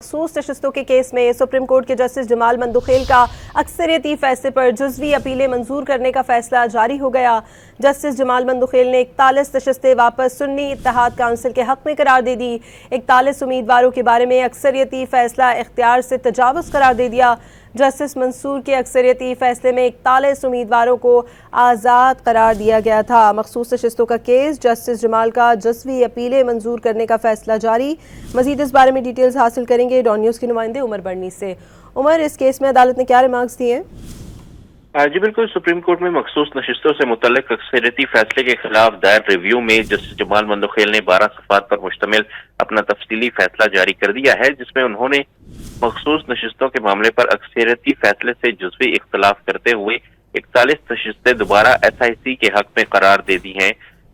मखसूस नशस्तों के केस में सुप्रीम कोर्ट के जस्टिस जमाल मंदुखेल का अक्सरियती फैसले पर जुज़वी अपीलें मंजूर करने का फैसला जारी हो गया। जस्टिस जमाल मंदुखेल ने 41 नशस्तें वापस सुन्नी इत्तेहाद काउंसिल के हक में करार दे दी। 41 उम्मीदवारों के बारे में अक्सरियती फैसला इख्तियार से तजावुज़ करार दे दिया। जस्टिस मंसूर के अक्सरियती फैसले में 41 उम्मीदवारों को आज़ाद करार दिया गया था। मखसूस नशस्तों का केस जस्टिस जमाल का जुज़वी अपीलें मंजूर करने का फैसला जारी। मज़ीद इस बारे में डिटेल्स हासिल करेंगे डॉन न्यूज़ के नुमाइंदे उमर बर्नी से। उमर, इस केस में अदालत ने क्या रिमार्क्स दिए हैं? जी बिल्कुल, सुप्रीम कोर्ट में मखसूस नशिस्तों से मुतल्लिक अक्सरियती फैसले के खिलाफ दायर रिव्यू में जस्टिस जमाल मंदुखेल ने 12 सफ़ात पर मुश्तमिल अपना तफसीली फैसला जारी कर दिया है, जिसमें उन्होंने मखसूस नशिस्तों के मामले पर अक्सरियती फैसले से जुज़वी इख्तलाफ करते हुए 41 नशिस्तें दोबारा SIC के हक में करार दे दी हैं।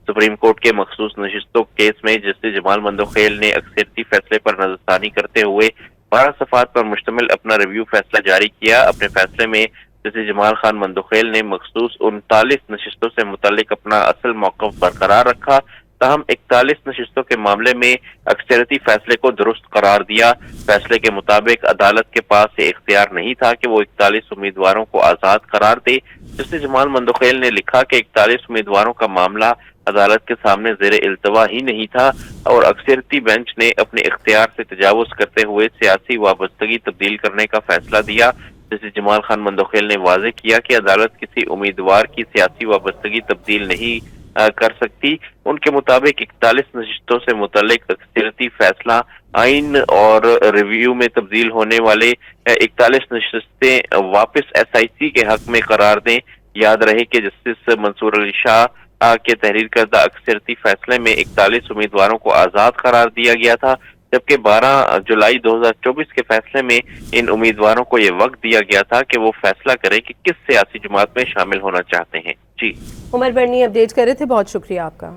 सुप्रीम कोर्ट के मखसूस नशिस्तों केस में जस्टिस जमाल मंदुखेल ने अक्सरियती फैसले पर नजरसानी करते हुए 12 सफ़ात पर मुश्तमिल अपना रिव्यू फैसला जारी किया। अपने फैसले में जस्टिस जमाल खान मंदुखेल ने मखसूस 39 नशिस्तों से मुतल्लिक अपना असल मौक़िफ़ बरकरार रखा, ताहम 41 नशिस्तों के मामले में अक्सरियती फैसले को दुरुस्त करार दिया। फैसले के मुताबिक अदालत के पास ये इख्तियार नहीं था कि वो 41 उम्मीदवारों को आज़ाद करार दे। जस्टिस जमाल मंदुखेल ने लिखा कि 41 उम्मीदवारों का मामला अदालत के सामने ज़ेरे इल्तवा ही नहीं था और अक्सरियती बेंच ने अपने इख्तियार से तजावुज़ करते हुए सियासी वाबस्तगी तब्दील करने का फैसला दिया। जस्टिस जमाल खान मंदुखेल ने वाज़ेह किया कि अदालत किसी उम्मीदवार की सियासी वाबस्तगी तब्दील नहीं कर सकती। उनके मुताबिक 41 नशिस्तों से मुतल्लिक अक्सरियती फैसला आइन और रिव्यू में तब्दील होने वाले 41 नशिस्तें वापस SIC के हक में करार दें। याद रहे कि जस्टिस मंसूर अली शाह के तहरीर करदा अक्सरियती फैसले में 41 उम्मीदवारों को आज़ाद करार दिया गया था, जबकि 12 जुलाई 2024 के फैसले में इन उम्मीदवारों को ये वक्त दिया गया था कि वो फैसला करें कि किस सियासी जमात में शामिल होना चाहते हैं। जी, उमर बर्नी अपडेट कर रहे थे, बहुत शुक्रिया आपका।